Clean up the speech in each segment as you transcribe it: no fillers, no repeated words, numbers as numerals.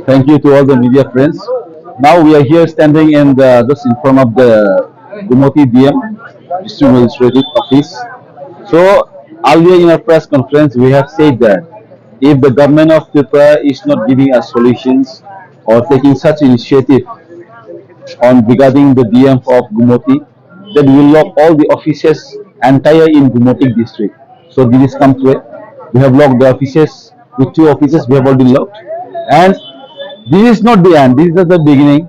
Thank you to all the media friends. Now we are here standing just in front of the Gomati DM, District Magistrate Office. So earlier in our press conference, we have said that if the government of Tipra is not giving us solutions or taking such initiative on regarding the DM of Gomati, then we will lock all the offices entire in Gomati district. So this is come to it. We have locked the offices with 2 offices. We have already locked, and this is not the end. This is just the beginning.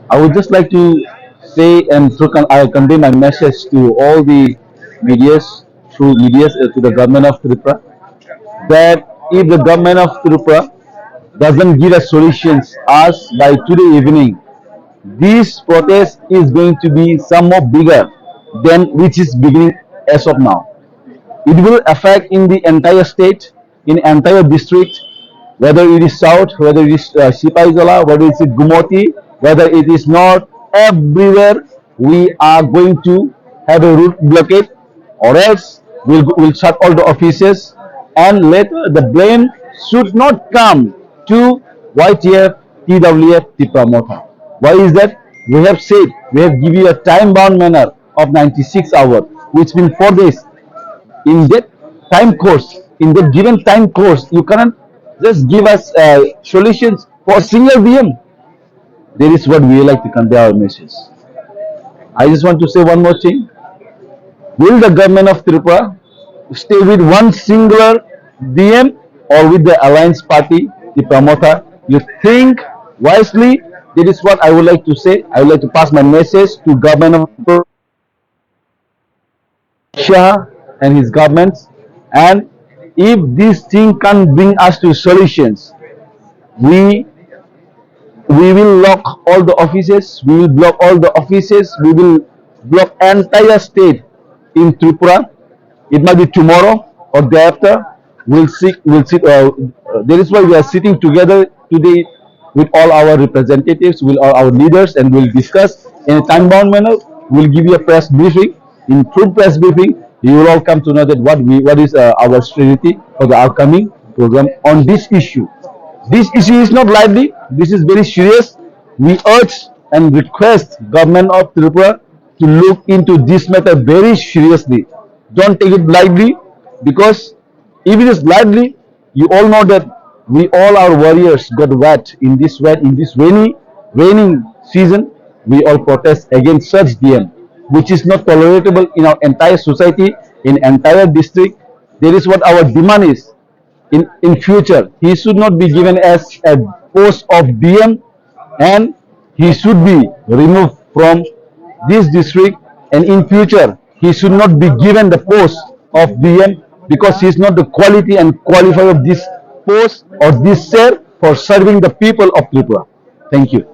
I would just like to say and I convey my message to all the medias through medias to the government of Tripura that if the government of Tripura doesn't give us solutions as by today evening, this protest is going to be somewhat bigger than which is beginning as of now. It will affect in the entire state, in entire district, whether it is south, whether it is Sipaizala, whether it is Gomati, whether it is north, everywhere we are going to have a route blockade, or else we'll shut all the offices, and later the blame should not come to YTF, TWF, Tipra, Motha. Why is that? We have said, we have given you a time-bound manner of 96 hours, which means 4 days. In that time course, in that given time course, you cannot just give us solutions for a single DM. That is what we like to convey our message. I just want to say one more thing. Will the government of Tripura stay with one singular DM or with the alliance party, the promoter? You think wisely. That is what I would like to say. I would like to pass my message to government of Shah and his governments. And if this thing can bring us to solutions, we we will lock all the offices, we will block all the offices, we will block entire state in Tripura. It might be tomorrow or day after. We'll sit. That is why we are sitting together today with all our representatives, with all our leaders, and we'll discuss in a time-bound manner. We'll give you a press briefing. In full press briefing, you will all come to know that what is our strategy for the upcoming program on this issue. This issue is not lightly. This is very serious. We urge and request government of Tripura to look into this matter very seriously. Don't take it lightly, because if it is lightly, you all know that we all our warriors got wet in this raining season. We all protest against such DM, which is not tolerable in our entire society, in entire district. That is what our demand is. In future, he should not be given as a post of DM, and he should be removed from this district, and in future he should not be given the post of DM, because he is not the quality and qualified of this post or this chair for serving the people of Tripura. Thank you.